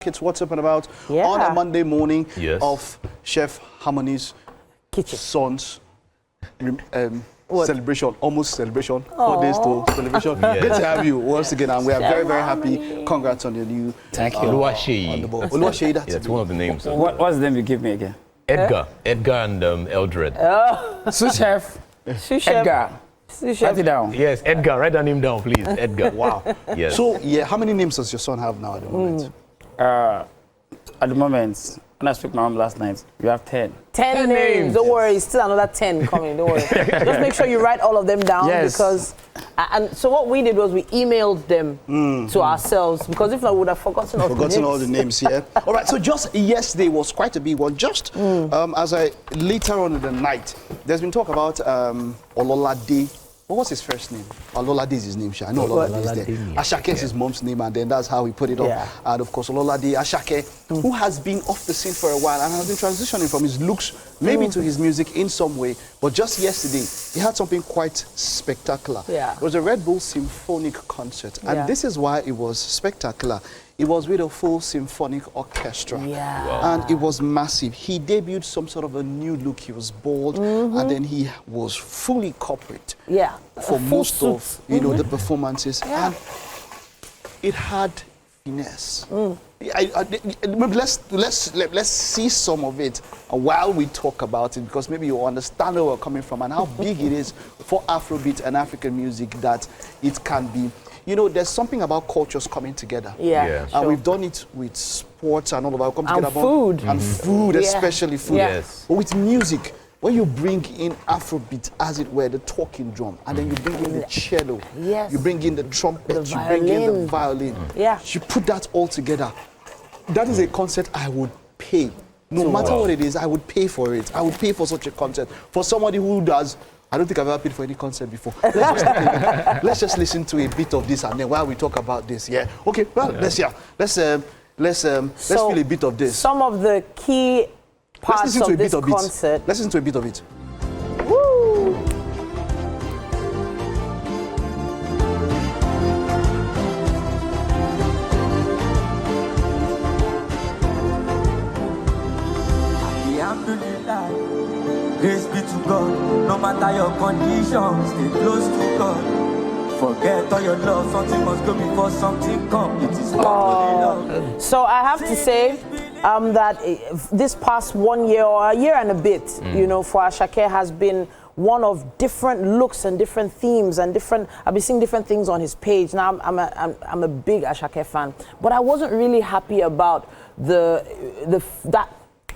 It's What's Up and About on a Monday morning of Chef Harmony's kitchen son's celebration, almost celebration, 4 days to celebration. Good to have you once again, and we are very, very happy. Congrats on your new Thank you. Oluwaseyi, that's one of the names. What's the name you give me again? Edgar and Eldred. Sous chef. Edgar. Write it down. Yes, Edgar. Write that name down, please. Edgar. Wow. Yes. So, how many names does your son have now at the moment? At the moment, when I spoke to my mom last night, you have 10. 10 names. Don't worry, still another 10 coming. Don't worry. Just make sure you write all of them down because. And so what we did was we emailed them to ourselves because if not, we would have forgotten all the names. Yeah. All right. So just yesterday was quite a big one. Just as I later on in the night, there's been talk about Ololade. What was his first name? Ololade is his name, I know Ololade is there. Asake is his mom's name, and then that's how we put it up. And of course, Ololade, Asake, who has been off the scene for a while and has been transitioning from his looks maybe to his music in some way. But just yesterday, he had something quite spectacular. It was a Red Bull Symphonic concert, and this is why it was spectacular. It was with a full symphonic orchestra, and it was massive. He debuted some sort of a new look. He was bold, and then he was fully corporate for most of the performances, and it had finesse. Maybe let's see some of it while we talk about it, because maybe you'll understand where we're coming from and how big it is for Afrobeat and African music that it can be. You know, there's something about cultures coming together. And we've done it with sports and all of that. Come together food. And food, especially food. But with music, when you bring in Afrobeat, as it were, the talking drum, and then you bring in the cello, you bring in the trumpet, you bring in the violin, you put that all together. That is a concert I would pay. No matter what it is, I would pay for it. I would pay for such a concert. For somebody who does, I don't think I've ever paid for any concert before. Let's just listen to a bit of this, and then while we talk about this, okay. Well, let's feel a bit of this. Some of the key parts of this concert. Let's listen to a bit of it. Woo! Grace be to God, no matter your conditions, stay close to God. Forget all your love, something must go before something come. It is love. So I have to say that this past 1 year or a year and a bit, you know, for Asake has been one of different looks and different themes and different. I've been seeing different things on his page. Now I'm a big Asake fan, but I wasn't really happy about that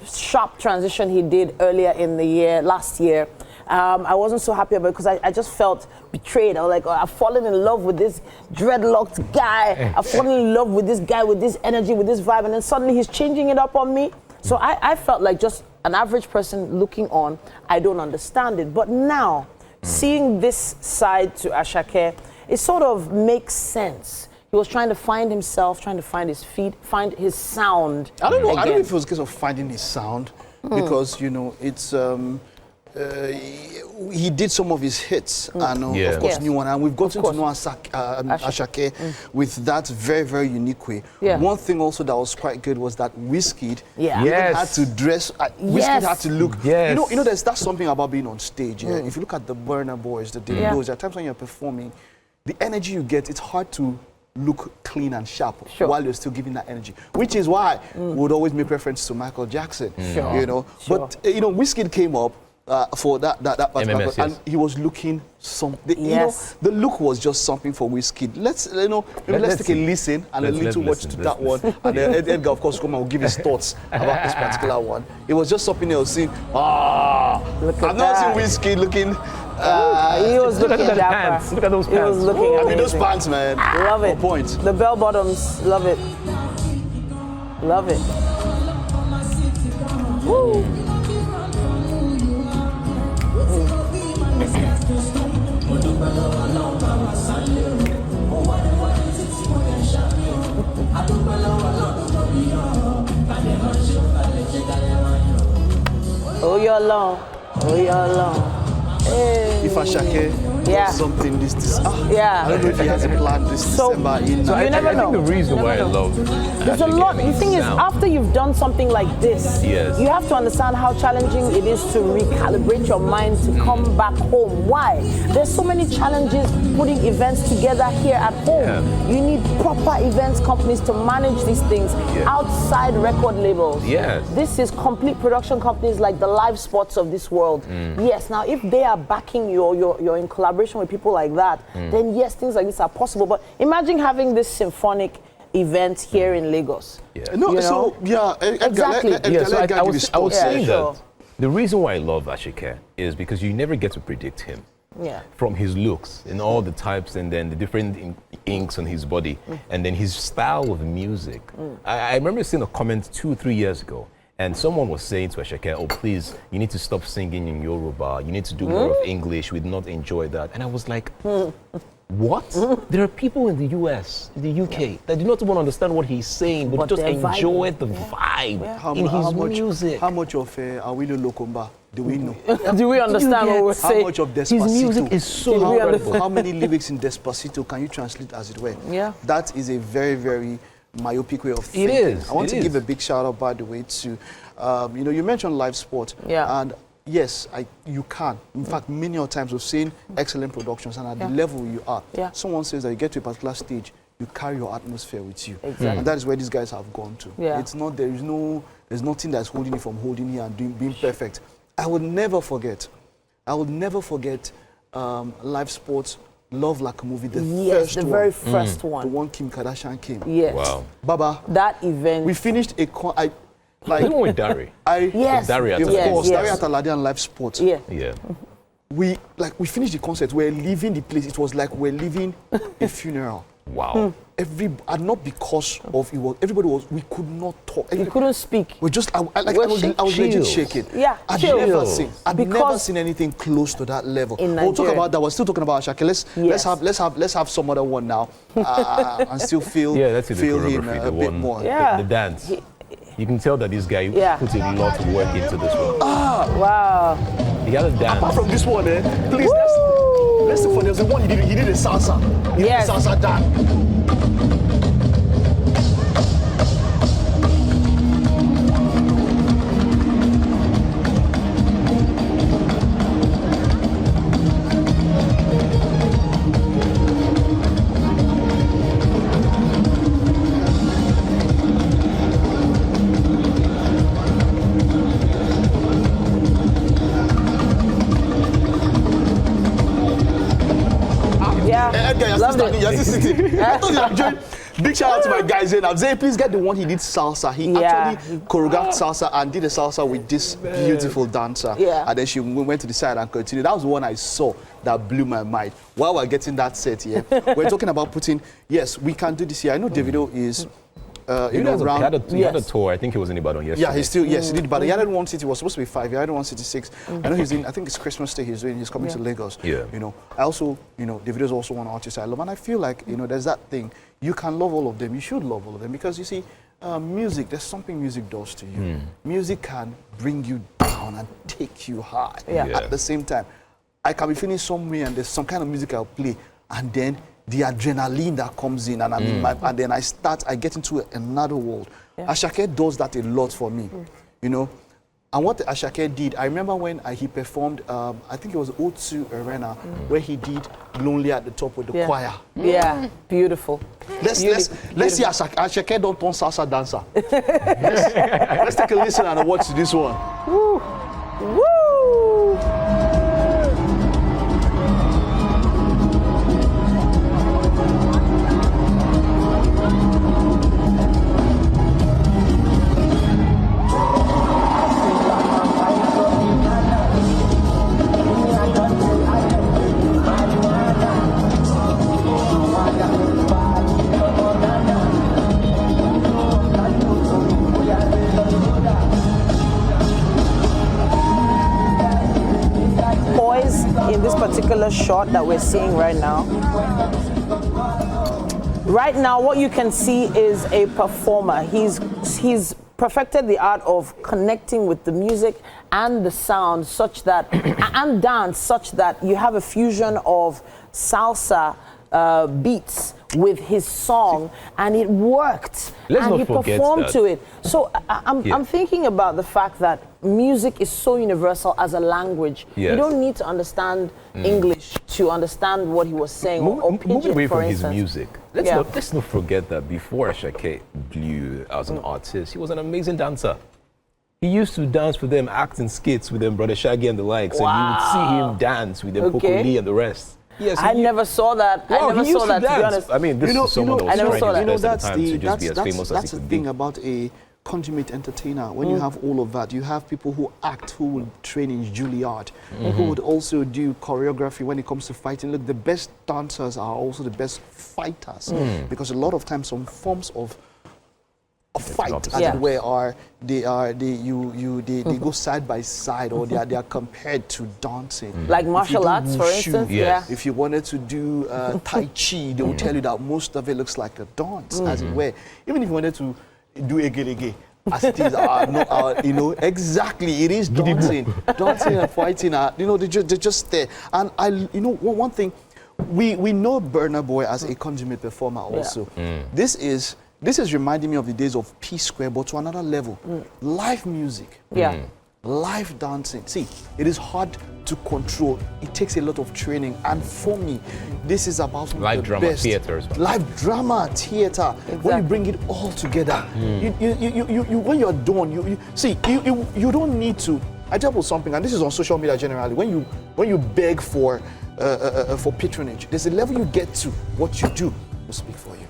sharp transition he did earlier in the year, last year. I wasn't so happy about it because I just felt betrayed. I was like, I've fallen in love with this dreadlocked guy. I've fallen in love with this guy with this energy, with this vibe, and then suddenly he's changing it up on me. So I felt like just an average person looking on, I don't understand it. But now, seeing this side to Asake, it sort of makes sense. He was trying to find himself, trying to find his feet, find his sound. I don't know if it was a case of finding his sound, because, you know, it's he did some of his hits, and of course new one, and we've gotten to know Asake with that very, very unique way. One thing also that was quite good was that Wizkid had to dress. Wizkid had to look. You know, that's something about being on stage. If you look at the Burna Boys, the Davidos, there are times when you're performing, the energy you get, it's hard to look clean and sharp while you're still giving that energy, which is why we would always make reference to Michael Jackson. You know, but you know, Wizkid came up for that particular, and he was looking something. You know, the look was just something for Wizkid. Let's take a listen and a little watch to that one, and then Edgar, of course, come and will give his thoughts about this particular one. It was just something else. I've never seen Wizkid looking. He was looking at dapper. Look at those pants. He was looking I mean, those pants, man. Love it. Point. The bell bottoms, love it. Love it. Woo. Oh, you're alone. Oh, you're alone. If Asake Yeah. does something this, Yeah. I don't know if he has a plan this So- December. In, So you never I think know. the reason Never why know. I love There's a Asake, lot. I mean, The thing is, sound. after you've done something like this, Yes. you have to understand how challenging it is to recalibrate your mind to come back home. Why? There's so many challenges putting events together here at home. Yeah. You need proper events companies to manage these things Yeah. outside record labels. Yes. This is complete production companies like the Live Sports of this world. Yes. Now, if they are backing you or you're in collaboration with people like that, then yes, things like this are possible. But imagine having this symphonic event here in Lagos. Yeah. no, you so know? yeah, Edgar, Exactly. Let, Yeah, Edgar, so let Edgar I give was his saying thoughts. Yeah, sure. that the reason why I love Asake is because you never get to predict him. Yeah. From his looks and all the types and then the different inks on his body and then his style of music. I remember seeing a comment 2-3 years ago and someone was saying to Asake, oh please, you need to stop singing in Yoruba, you need to do more of English, we'd not enjoy that. And I was like, what? There are people in the US, the UK, that do not even understand what he's saying, but just they're enjoy vibing. the vibe in How his much, music. How much of Awilo Lokomba do we know? Do we understand what we're How saying? much of His Despacito? music is so Did we incredible. understand? How many lyrics in Despacito can you translate as it were? Yeah. That is a very, very myopic way of thinking. is, I want it to give is. a big shout out, by the way, to, you mentioned live sport. Yeah. And yes, you can. In fact, many of times we've seen excellent productions, and at the Yeah. level you are, Yeah. someone says that you get to a particular stage, you carry your atmosphere with you. Exactly. And that is where these guys have gone to. Yeah. It's not, there's nothing that's holding you from holding here and being perfect. I would never forget live sports, Love Like a Movie, the Yes, first the one. very first The one. one Kim Kardashian came. Yes. Wow. Baba, That event. we finished Even with Dari. Yes. Dari of Atalade. course, Yes. Dari Atalade and live sports. Yeah. Yeah. We finished the concert. We're leaving the place. It was like we're leaving a funeral. Wow. And not because of it was. Everybody was. We could not talk. You couldn't speak. We just. I was Chills. legit shaking. Yeah, I'd chills. never Because seen anything close to that level. in We'll talk Nigeria. about that. We're still talking about Asake. Let's have some other one now, and still feel Yeah, that's it, the feel him choreography, a the bit one, more. Yeah. the dance. You can tell that this guy Yeah. puts a lot of work into this one. Wow. He had a dance. Apart from this one, please let's look for there's the one he did a salsa. He Yes. did a salsa dance. Yeah. Edgar, you're still Loved standing, it. you're still sitting. I thought you were enjoying. Big shout out to my guys here. I'm saying, please get the one he did salsa. He Yeah. actually choreographed salsa and did a salsa with this beautiful dancer. Yeah. And then she went to the side and continued. That was the one I saw that blew my mind. While we're getting that set here, we're talking about putting, yes, we can do this here. I know Davido is, He had a Yes. tour. I think he was in Ibadan yesterday. yeah, he's still, yes, he did. But he had one city, was supposed to be 5. He had one city 6. I know he's in, I think it's Christmas Day he's doing, he's coming to Lagos. Yeah. I also, Davido's also one artist I love. And I feel like, there's that thing. You can love all of them. You should love all of them. Because you see, music, there's something music does to you. Music can bring you down and take you high. Yeah. Yeah. At the same time, I can be feeling somewhere and there's some kind of music I'll play. And then the adrenaline that comes in and and then I get into another world. Yeah. Asake does that a lot for me, And what Asake did, I remember when he performed, I think it was O2 Arena, where he did Lonely at the Top with the choir. Yeah. Beautiful. Let's see Asake don't turn salsa dancer. let's take a listen and watch this one. Woo. Poise in this particular shot that we're seeing right now. Right now, what you can see is a performer. He's perfected the art of connecting with the music and the sound such that, and dance such that you have a fusion of salsa beats with his song, and it worked. Let's and not he forget performed that. to it. So I'm thinking about the fact that music is so universal as a language. Yes. You don't need to understand English to understand what he was saying. or Moving pidgin, away for from his instance. music, let's not forget that before Asake blew as an artist, he was an amazing dancer. He used to dance with them, act in skits with them, Brother Shaggy and the likes, and you would see him dance with them, Okay. Pokoli and the rest. Yes, I never saw that. Wow, I never he used saw that, to be dance. honest. I mean, this is someone that I never was saw trying that. his best at the time to just be as famous that's as he the could thing be. about a consummate entertainer. When you have all of that, you have people who act, who will train in Juilliard, who would also do choreography when it comes to fighting. Look, the best dancers are also the best fighters, because a lot of times some forms of a fight, as Yeah. it were, they go side by side, or they are compared to dancing. Like If you martial do arts, for wushu, instance. Yes. if you wanted to do Tai Chi, they will tell you that most of it looks like a dance, as it were. Even if you wanted to do Ege, as it is, exactly, it is dancing. Dancing and fighting are, they're just there. And one thing, we know Burna Boy as a consummate performer also. This is reminding me of the days of P Square, but to another level. Live music. Yeah. Live dancing. See, it is hard to control. It takes a lot of training. And for me, this is about some of Live the drama best. theatre as well. Live drama theatre. When you bring it all together, you when you're done, you don't need to. I tell people something, and this is on social media generally. When you beg for patronage, there's a level you get to. What you do will speak for you.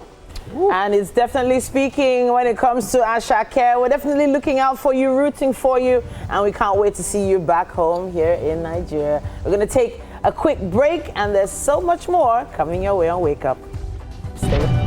And it's definitely speaking when it comes to Asake. We're definitely looking out for you, rooting for you, and we can't wait to see you back home here in Nigeria. We're going to take a quick break, and there's so much more coming your way on Wake Up. Stay with us.